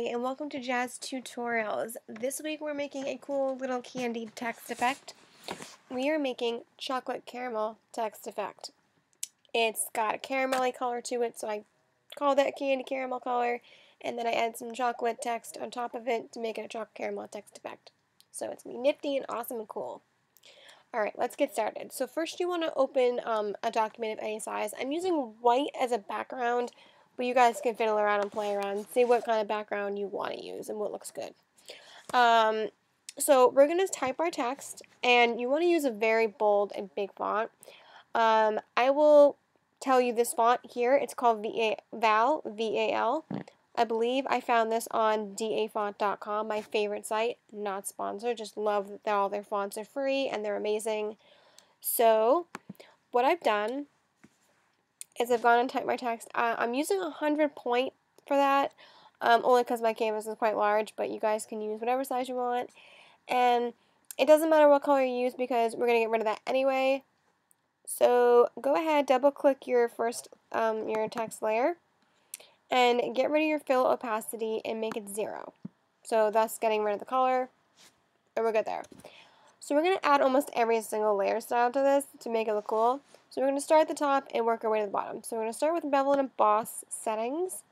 and welcome to JazzedTutorials. This week we're making a cool little candied text effect. We are making chocolate caramel text effect. It's got a caramelly color to it, so I called that candy caramel color, and then I added some chocolate text on top of it to make it a chocolate caramel text effect. So it's gonna be nifty and awesome and cool. Alright, let's get started. So first you want to open a document of any size. I'm using white as a background, but you guys can fiddle around and play around and see what kind of background you want to use and what looks good. So we're going to type our text, and you want to use a very bold and big font. I will tell you this font here. It's called VAL, V-A-L. I believe I found this on dafont.com, my favorite site, not sponsored, just love that all their fonts are free and they're amazing. So what I've done is I've gone and typed my text. I'm using 100 point for that, only because my canvas is quite large, but you guys can use whatever size you want. And it doesn't matter what color you use because we're going to get rid of that anyway. So go ahead, double click your first, your text layer, and get rid of your fill opacity and make it 0. So thus getting rid of the color, and we're good there. So we're going to add almost every single layer style to this to make it look cool. So we're going to start at the top and work our way to the bottom. So we're going to start with bevel and emboss settings.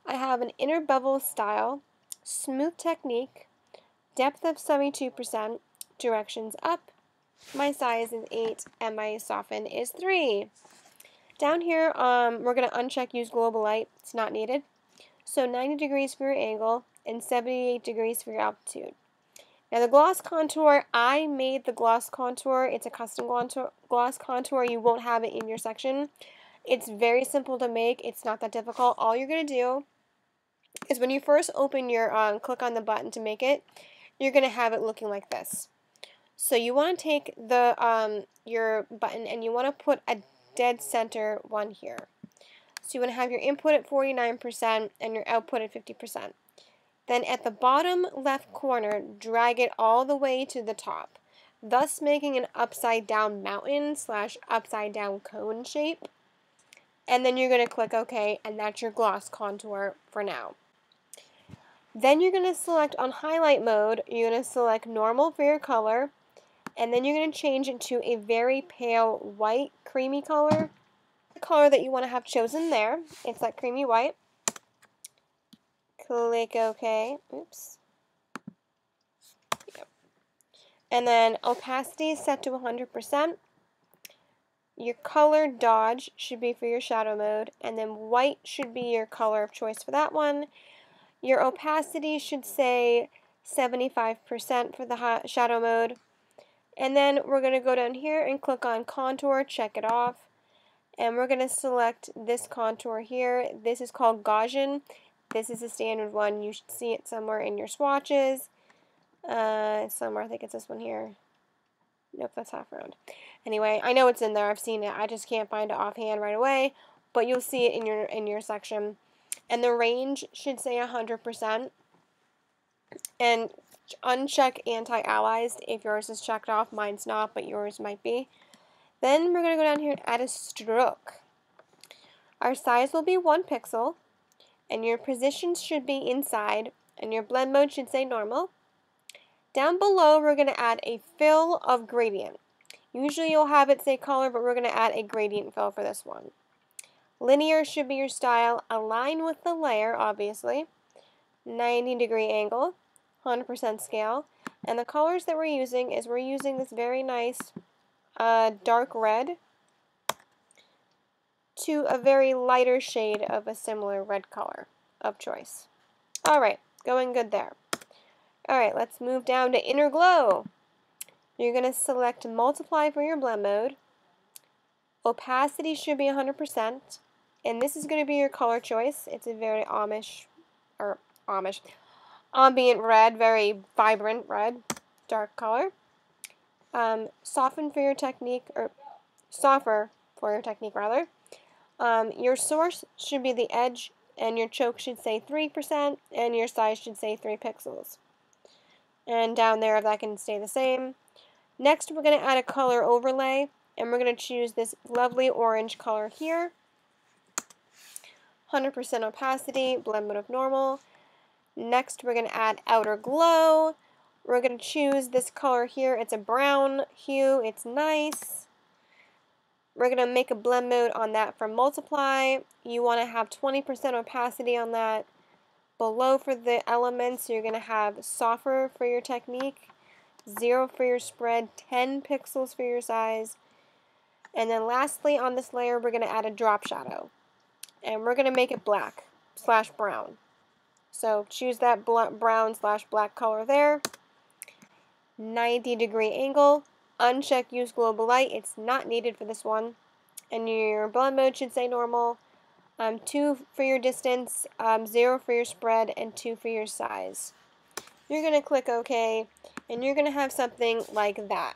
I have an inner bevel style, smooth technique, depth of 72%, directions up, my size is 8, and my soften is 3. Down here, we're going to uncheck use global light. It's not needed. So 90 degrees for your angle and 78 degrees for your altitude. Now the gloss contour, I made the gloss contour. It's a custom gloss contour. You won't have it in your section. It's very simple to make. It's not that difficult. All you're going to do is when you first open your, click on the button to make it, you're going to have it looking like this. So you want to take the your button and you want to put a dead center one here. So you want to have your input at 49% and your output at 50%. Then at the bottom left corner, drag it all the way to the top, thus making an upside down mountain / upside down cone shape. And then you're going to click OK, and that's your gloss contour for now. Then you're going to select on highlight mode, you're going to select normal for your color, and then you're going to change it to a very pale white creamy color. The color that you want to have chosen there, it's that creamy white. Click OK. Oops. Yep. And then opacity is set to 100%. Your color dodge should be for your shadow mode, and then white should be your color of choice for that one. Your opacity should say 75% for the shadow mode. And then we're going to go down here and click on contour, check it off. And we're going to select this contour here. This is called Gaussian. This is a standard one. You should see it somewhere in your swatches. Somewhere, I think it's this one here. Nope, that's half round. Anyway, I know it's in there. I've seen it. I just can't find it offhand right away. But you'll see it in your section. And the range should say 100%. And uncheck anti-allies if yours is checked off. Mine's not, but yours might be. Then we're going to go down here and add a stroke. Our size will be 1 pixel, and your positions should be inside, and your blend mode should say normal. Down below, we're going to add a fill of gradient. Usually you'll have it say color, but we're going to add a gradient fill for this one. Linear should be your style. Align with the layer, obviously. 90-degree angle. 100% scale, and the colors that we're using is we're using this very nice dark red to a very lighter shade of a similar red color of choice. Alright, going good there. Alright, let's move down to inner glow. You're going to select multiply for your blend mode. Opacity should be 100%, and this is going to be your color choice. It's a very ambient red, very vibrant red, dark color. Soften for your technique, or softer for your technique rather. Your source should be the edge, and your choke should say 3%, and your size should say 3 pixels. And down there, that can stay the same. Next, we're going to add a color overlay, and we're going to choose this lovely orange color here. 100% opacity, blend mode of normal. Next, we're going to add outer glow. We're going to choose this color here. It's a brown hue. It's nice. We're going to make a blend mode on that for multiply. You want to have 20% opacity on that. Below for the elements, you're going to have softer for your technique, 0 for your spread, 10 pixels for your size. And then lastly on this layer, we're going to add a drop shadow. And we're going to make it black/brown. So choose that brown/black color there. 90-degree angle. Uncheck use global light. It's not needed for this one. And your blend mode should say normal. 2 for your distance, 0 for your spread, and 2 for your size. You're going to click OK, and you're going to have something like that.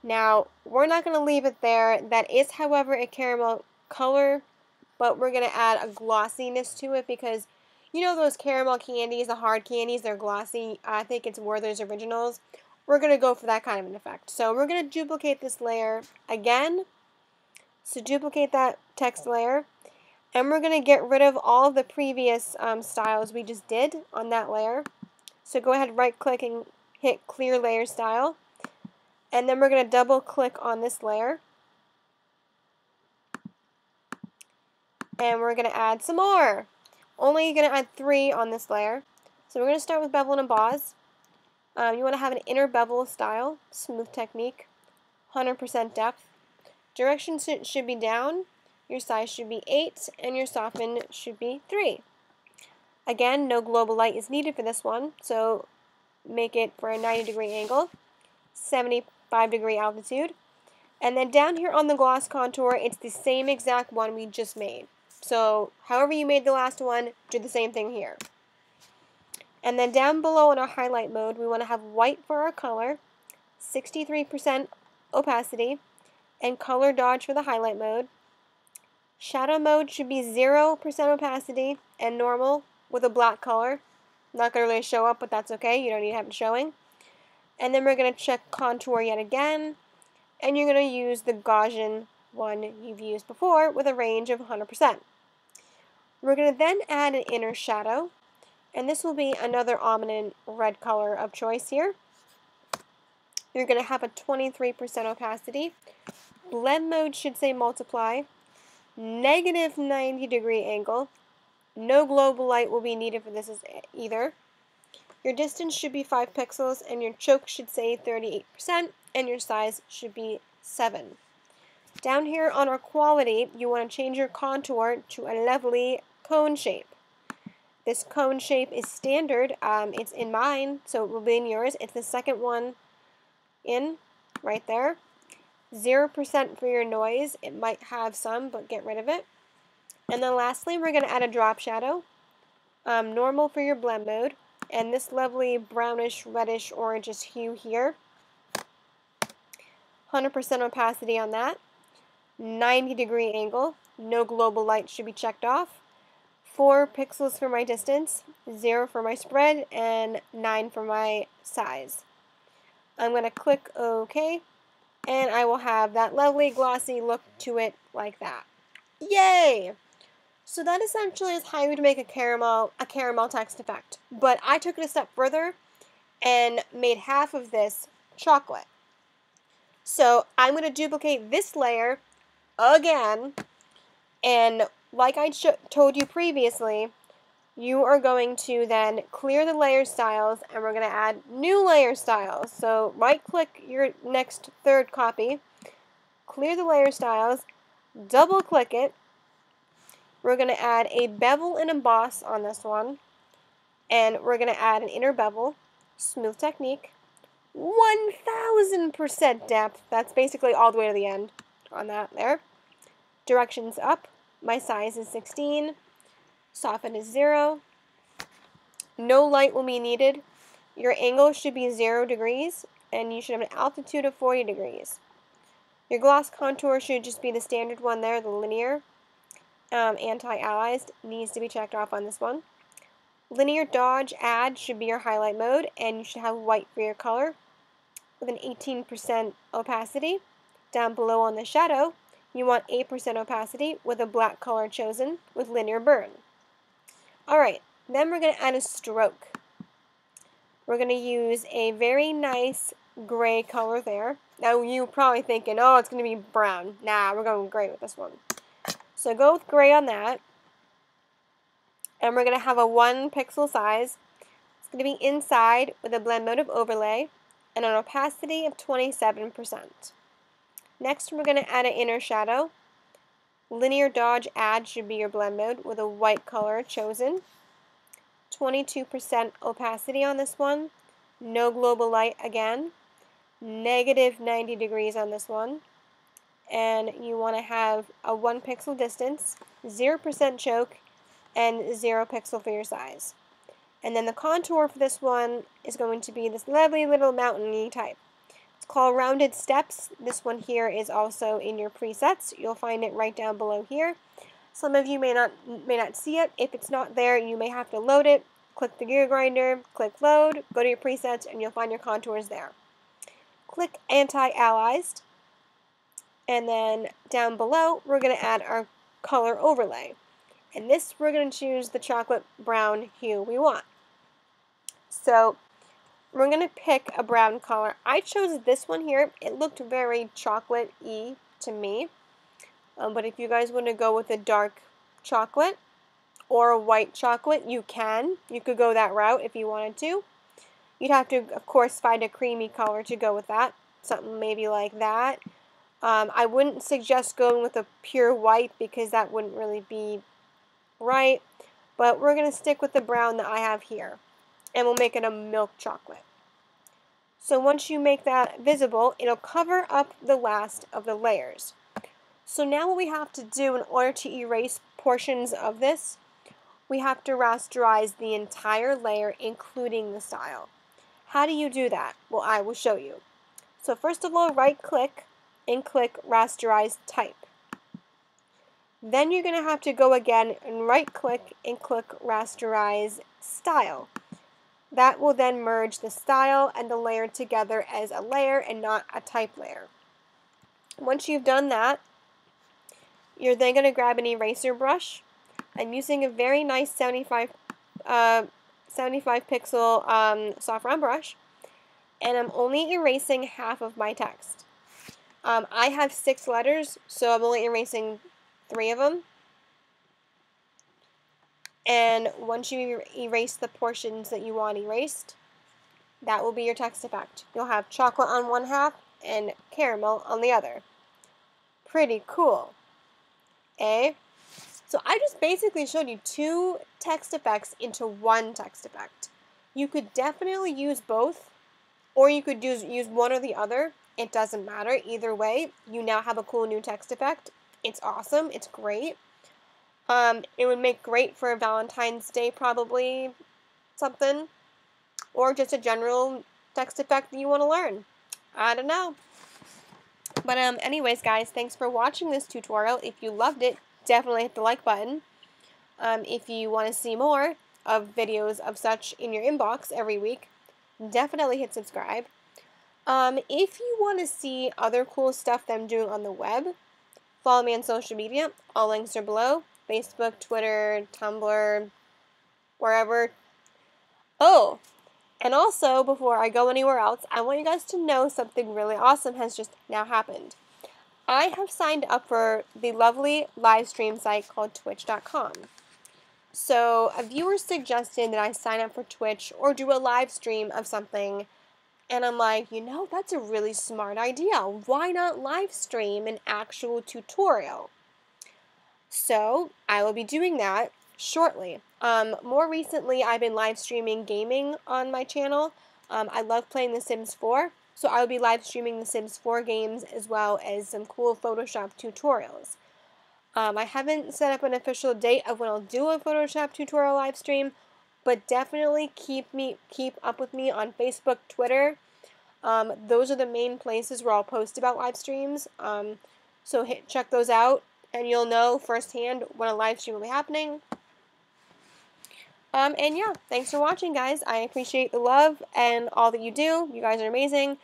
Now, we're not going to leave it there. That is, however, a caramel color, but we're going to add a glossiness to it because you know those caramel candies, the hard candies, they're glossy. I think it's Werther's Originals. We're going to go for that kind of an effect. So we're going to duplicate this layer again. So duplicate that text layer. And we're going to get rid of all of the previous styles we just did on that layer. So go ahead, right click and hit clear layer style. And then we're going to double click on this layer. And we're going to add some more. Only going to add 3 on this layer. So we're going to start with bevel and emboss. You want to have an inner bevel style, smooth technique, 100% depth. Direction should be down. Your size should be 8, and your soften should be 3. Again, no global light is needed for this one, so make it for a 90-degree angle, 75-degree altitude. And then down here on the gloss contour, it's the same exact one we just made. So however you made the last one, do the same thing here. And then down below in our highlight mode, we want to have white for our color, 63% opacity, and color dodge for the highlight mode. Shadow mode should be 0% opacity and normal with a black color. Not going to really show up, but that's okay. You don't need to have it showing. And then we're going to check contour yet again. And you're going to use the Gaussian one you've used before with a range of 100%. We're going to then add an inner shadow. And this will be another ominous red color of choice here. You're going to have a 23% opacity. Blend mode should say multiply. Negative 90-degree angle. No global light will be needed for this either. Your distance should be 5 pixels, and your choke should say 38%, and your size should be 7. Down here on our quality, you want to change your contour to a lovely cone shape. This cone shape is standard. It's in mine, so it will be in yours. It's the second one in, right there. 0% for your noise. It might have some, but get rid of it. And then lastly, we're going to add a drop shadow. Normal for your blend mode. And this lovely brownish, reddish, orangish hue here. 100% opacity on that. 90-degree angle. No global light should be checked off. 4 pixels for my distance. 0 for my spread. And 9 for my size. I'm going to click OK. And I will have that lovely glossy look to it like that. Yay! So that essentially is how you would make a caramel text effect. But I took it a step further and made half of this chocolate. So I'm going to duplicate this layer again. And like I told you previously, you are going to then clear the layer styles, and we're going to add new layer styles. So right click your next third copy, clear the layer styles, double click it. We're going to add a bevel and emboss on this one, and we're going to add an inner bevel, smooth technique, 1000% depth. That's basically all the way to the end on that there. Directions up. My size is 16. Soften is 0. No light will be needed. Your angle should be 0 degrees, and you should have an altitude of 40 degrees. Your gloss contour should just be the standard one there, the linear. Anti-allies needs to be checked off on this one. Linear dodge add should be your highlight mode, and you should have white for your color with an 18% opacity. Down below on the shadow, you want 8% opacity with a black color chosen with linear burn. Alright, then we're going to add a stroke. We're going to use a very nice gray color there. Now you're probably thinking, oh, it's going to be brown. Nah, we're going gray with this one. So go with gray on that. And we're going to have a 1 pixel size. It's going to be inside with a blend mode of overlay and an opacity of 27%. Next, we're going to add an inner shadow. Linear dodge add should be your blend mode with a white color chosen. 22% opacity on this one. No global light again. Negative 90 degrees on this one. And you want to have a 1 pixel distance, 0% choke, and 0 pixel for your size. And then the contour for this one is going to be this lovely little mountainy type. It's called Rounded Steps. This one here is also in your presets. You'll find it right down below here. Some of you may not see it. If it's not there, you may have to load it. Click the gear grinder, click load, go to your presets, and you'll find your contours there. Click anti-aliased, and then down below, we're going to add our color overlay. And this, we're going to choose the chocolate brown hue we want. So we're going to pick a brown color. I chose this one here. It looked very chocolate-y to me. But if you guys want to go with a dark chocolate or a white chocolate, you can. You could go that route if you wanted to. You'd have to, of course, find a creamy color to go with that. Something maybe like that. I wouldn't suggest going with a pure white because that wouldn't really be right. But we're going to stick with the brown that I have here. And we'll make it a milk chocolate. So once you make that visible, it'll cover up the last of the layers. So now what we have to do in order to erase portions of this, we have to rasterize the entire layer, including the style. How do you do that? Well, I will show you. So first of all, right-click and click Rasterize Type. Then you're going to have to go again and right-click and click Rasterize Style. That will then merge the style and the layer together as a layer and not a type layer. Once you've done that, you're then going to grab an eraser brush. I'm using a very nice 75 pixel soft round brush, and I'm only erasing half of my text. I have 6 letters, so I'm only erasing 3 of them. And once you erase the portions that you want erased, that will be your text effect. You'll have chocolate on one half and caramel on the other. Pretty cool. Eh? So I just basically showed you 2 text effects into 1 text effect. You could definitely use both, or you could use one or the other. It doesn't matter. Either way, you now have a cool new text effect. It's awesome. It's great. It would make great for a Valentine's Day, probably, something. Or just a general text effect that you want to learn. I don't know. But anyways, guys, thanks for watching this tutorial. If you loved it, definitely hit the like button. If you want to see more of videos of such in your inbox every week, definitely hit subscribe. If you want to see other cool stuff that I'm doing on the web, follow me on social media. All links are below. Facebook, Twitter, Tumblr, wherever. Oh, and also, before I go anywhere else, I want you guys to know something really awesome has just now happened. I have signed up for the lovely live stream site called twitch.com. So a viewer suggested that I sign up for Twitch or do a live stream of something, and I'm like, you know, that's a really smart idea. Why not live stream an actual tutorial? So I will be doing that shortly. More recently, I've been live streaming gaming on my channel. I love playing The Sims 4, so I will be live streaming The Sims 4 games as well as some cool Photoshop tutorials. I haven't set up an official date of when I'll do a Photoshop tutorial live stream, but definitely keep up with me on Facebook, Twitter. Those are the main places where I'll post about live streams. So check those out, and you'll know firsthand when a live stream will be happening. And yeah, thanks for watching, guys. I appreciate the love and all that you do. You guys are amazing.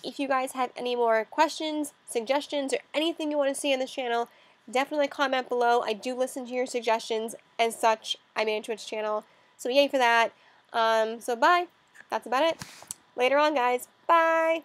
If you guys have any more questions, suggestions, or anything you want to see on this channel, definitely comment below. I do listen to your suggestions. As such, I made a Twitch channel. So yay for that. So bye. that's about it. Later on, guys. Bye!